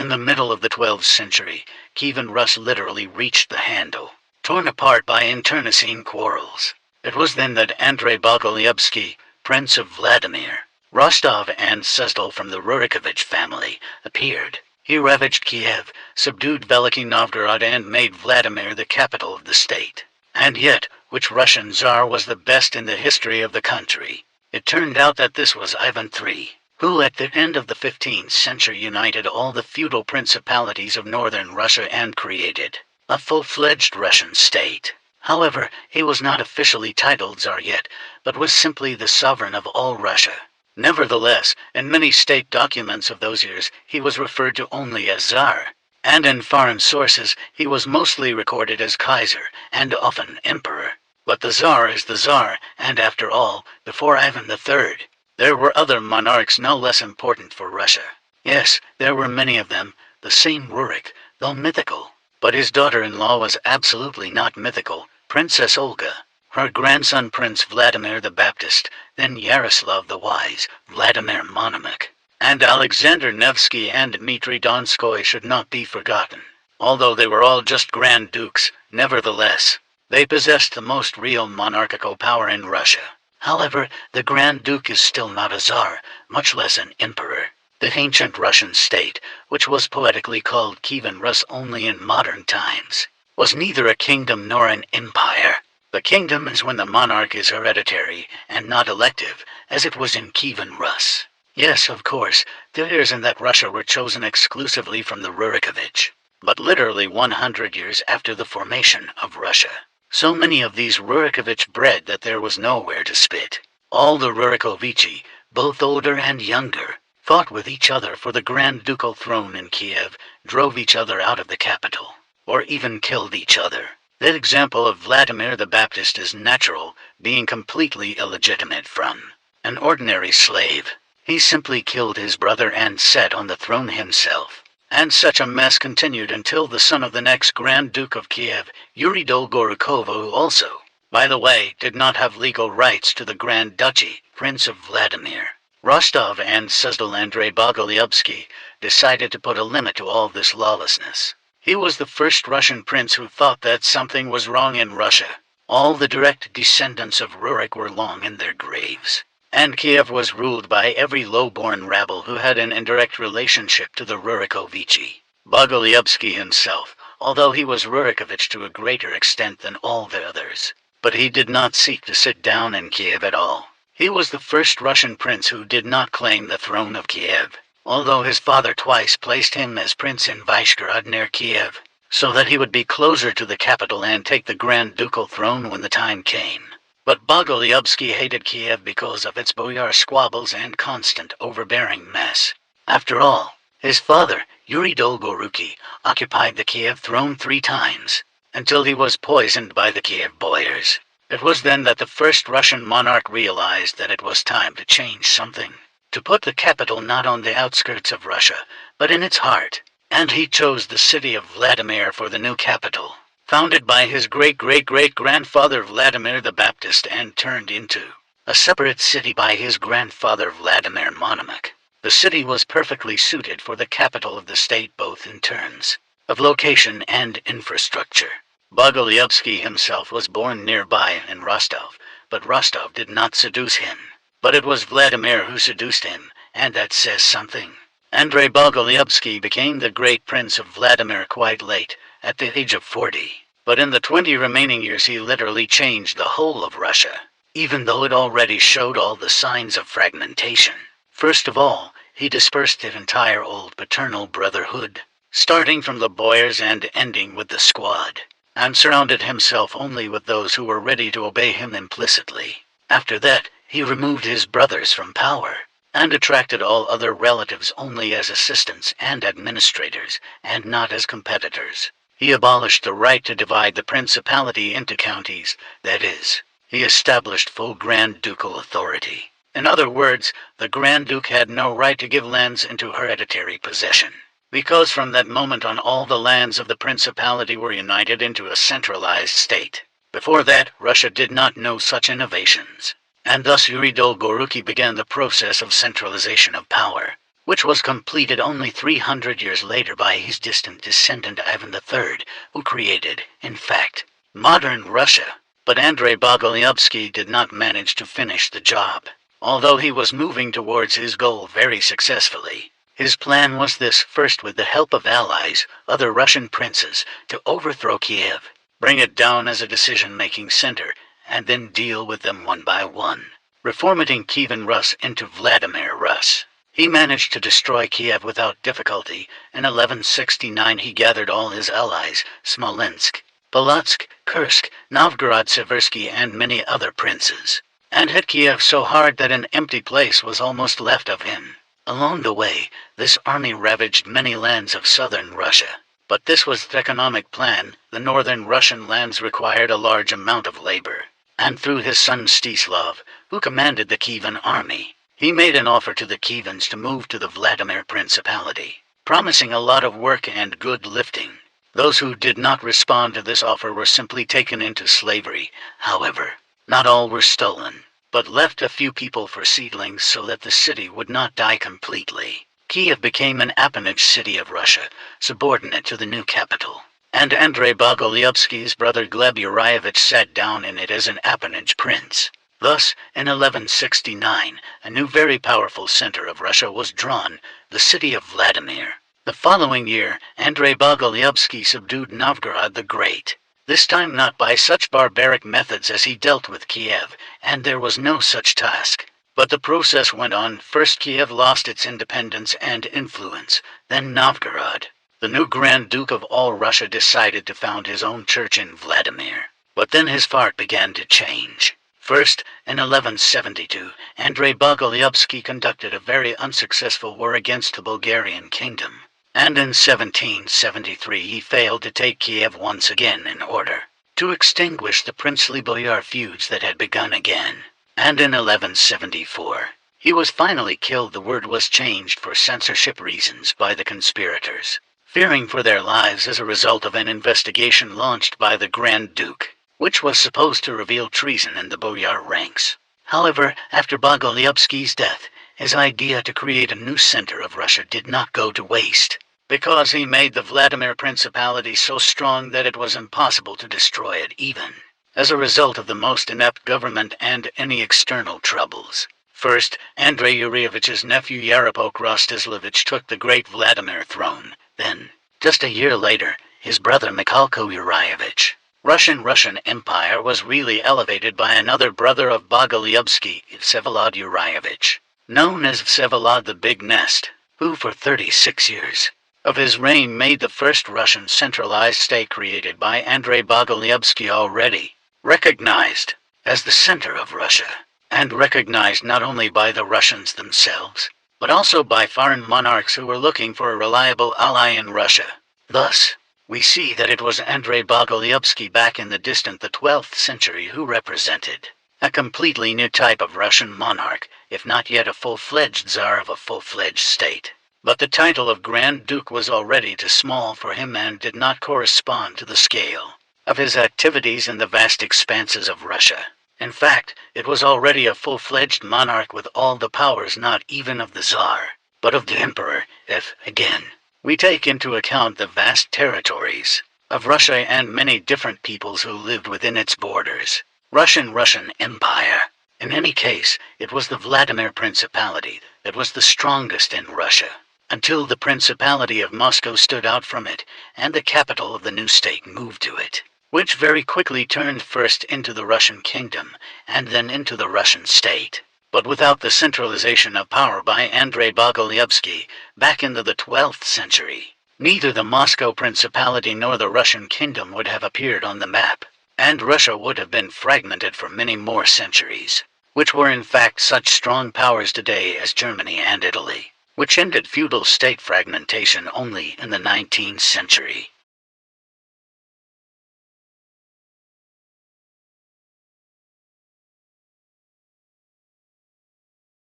In the middle of the 12th century, Kievan Rus literally reached the handle, torn apart by internecine quarrels. It was then that Andrei Bogolyubsky, Prince of Vladimir, Rostov and Suzdal from the Rurikovich family, appeared. He ravaged Kiev, subdued Veliky Novgorod and made Vladimir the capital of the state. And yet, which Russian Tsar was the best in the history of the country? It turned out that this was Ivan III, who at the end of the 15th century united all the feudal principalities of northern Russia and created a full-fledged Russian state. However, he was not officially titled Tsar yet, but was simply the sovereign of all Russia. Nevertheless, in many state documents of those years, he was referred to only as Tsar, and in foreign sources, he was mostly recorded as Kaiser, and often Emperor. But the Tsar is the Tsar, and after all, before Ivan III, there were other monarchs no less important for Russia. Yes, there were many of them, the same Rurik, though mythical. But his daughter-in-law was absolutely not mythical, Princess Olga. Her grandson Prince Vladimir the Baptist, then Yaroslav the Wise, Vladimir Monomakh, and Alexander Nevsky and Dmitry Donskoy should not be forgotten. Although they were all just Grand Dukes, nevertheless, they possessed the most real monarchical power in Russia. However, the Grand Duke is still not a Tsar, much less an emperor. The ancient Russian state, which was poetically called Kievan Rus only in modern times, was neither a kingdom nor an empire. The kingdom is when the monarch is hereditary and not elective, as it was in Kievan Rus. Yes, of course, the heirs in that Russia were chosen exclusively from the Rurikovich, but literally 100 years after the formation of Russia. So many of these Rurikovich bred that there was nowhere to spit. All the Rurikovichi, both older and younger, fought with each other for the Grand Ducal throne in Kiev, drove each other out of the capital, or even killed each other. The example of Vladimir the Baptist is natural, being completely illegitimate from an ordinary slave. He simply killed his brother and sat on the throne himself. And such a mess continued until the son of the next Grand Duke of Kiev, Yuri Dolgorukova, who also, by the way, did not have legal rights to the Grand Duchy, Prince of Vladimir, Rostov and Suzdal Andrei Bogolyubsky, decided to put a limit to all this lawlessness. He was the first Russian prince who thought that something was wrong in Russia. All the direct descendants of Rurik were long in their graves, and Kiev was ruled by every low-born rabble who had an indirect relationship to the Rurikovichi. Bogolyubsky himself, although he was Rurikovich to a greater extent than all the others, but he did not seek to sit down in Kiev at all. He was the first Russian prince who did not claim the throne of Kiev, although his father twice placed him as prince in Vyshgorod near Kiev, so that he would be closer to the capital and take the Grand Ducal throne when the time came. But Bogolyubsky hated Kiev because of its boyar squabbles and constant overbearing mess. After all, his father, Yuri Dolgoruki, occupied the Kiev throne 3 times, until he was poisoned by the Kiev boyars. It was then that the first Russian monarch realized that it was time to change something, to put the capital not on the outskirts of Russia, but in its heart, and he chose the city of Vladimir for the new capital, founded by his great-great-great-grandfather Vladimir the Baptist and turned into a separate city by his grandfather Vladimir Monomakh. The city was perfectly suited for the capital of the state both in terms of location and infrastructure. Bogolyubsky himself was born nearby in Rostov, but Rostov did not seduce him. But it was Vladimir who seduced him, and that says something. Andrei Bogolyubsky became the great prince of Vladimir quite late, at the age of 40. But in the 20 remaining years he literally changed the whole of Russia, even though it already showed all the signs of fragmentation. First of all, he dispersed the entire old paternal brotherhood, starting from the boyars and ending with the squad, and surrounded himself only with those who were ready to obey him implicitly. After that, he removed his brothers from power, and attracted all other relatives only as assistants and administrators, and not as competitors. He abolished the right to divide the principality into counties, that is, he established full Grand Ducal authority. In other words, the Grand Duke had no right to give lands into hereditary possession, because from that moment on all the lands of the principality were united into a centralized state. Before that, Russia did not know such innovations. And thus Yuri Dolgoruki began the process of centralization of power. which was completed only 300 years later by his distant descendant Ivan III, who created, in fact, modern Russia. But Andrei Bogolyubsky did not manage to finish the job, although he was moving towards his goal very successfully. His plan was this: first, with the help of allies, other Russian princes, to overthrow Kiev, bring it down as a decision-making center, and then deal with them one by one, reformatting Kievan Rus into Vladimir Rus. He managed to destroy Kiev without difficulty. In 1169 he gathered all his allies, Smolensk, Polotsk, Kursk, Novgorod-Seversky, and many other princes, and hit Kiev so hard that an empty place was almost left of him. Along the way, this army ravaged many lands of southern Russia. But this was the economic plan. The northern Russian lands required a large amount of labor, and through his son Mstislav, who commanded the Kievan army, he made an offer to the Kievans to move to the Vladimir Principality, promising a lot of work and good lifting. Those who did not respond to this offer were simply taken into slavery. However, not all were stolen, but left a few people for seedlings so that the city would not die completely. Kiev became an appanage city of Russia, subordinate to the new capital, and Andrei Bogolyubsky's brother Gleb Urievich sat down in it as an appanage prince. Thus, in 1169, a new very powerful center of Russia was drawn, the city of Vladimir. The following year, Andrei Bogolyubsky subdued Novgorod the Great, this time not by such barbaric methods as he dealt with Kiev, and there was no such task. But the process went on. First Kiev lost its independence and influence, then Novgorod, the new Grand Duke of all Russia, decided to found his own church in Vladimir. But then his fate began to change. First, in 1172, Andrei Bogolyubsky conducted a very unsuccessful war against the Bulgarian kingdom, and in 1773 he failed to take Kiev once again in order to extinguish the princely boyar feuds that had begun again. And in 1174, he was finally killed. The word was changed for censorship reasons by the conspirators, fearing for their lives as a result of an investigation launched by the Grand Duke, which was supposed to reveal treason in the boyar ranks. However, after Bogolyubsky's death, his idea to create a new center of Russia did not go to waste, because he made the Vladimir Principality so strong that it was impossible to destroy it, even as a result of the most inept government and any external troubles. First, Andrei Yurevich's nephew Yarapok Rostislavich took the great Vladimir throne. Then, just a year later, his brother Mikhailko Yurevich. Russian Empire was really elevated by another brother of Bogolyubsky, Vsevolod Yurevich, known as Vsevolod the Big Nest, who for 36 years of his reign made the first Russian centralized state created by Andrei Bogolyubsky, already recognized as the center of Russia, and recognized not only by the Russians themselves, but also by foreign monarchs who were looking for a reliable ally in Russia. Thus, we see that it was Andrei Bogolyubsky back in the 12th century who represented a completely new type of Russian monarch, if not yet a full-fledged Tsar of a full-fledged state. But the title of Grand Duke was already too small for him and did not correspond to the scale of his activities in the vast expanses of Russia. In fact, it was already a full-fledged monarch with all the powers not even of the Tsar, but of the Emperor, if, again, we take into account the vast territories of Russia and many different peoples who lived within its borders. Russian Empire. In any case, it was the Vladimir Principality that was the strongest in Russia, until the Principality of Moscow stood out from it, and the capital of the new state moved to it, which very quickly turned first into the Russian kingdom, and then into the Russian state. But without the centralization of power by Andrei Bogolyubsky back into the 12th century, neither the Moscow Principality nor the Russian kingdom would have appeared on the map, and Russia would have been fragmented for many more centuries, which were in fact such strong powers today as Germany and Italy, which ended feudal state fragmentation only in the 19th century.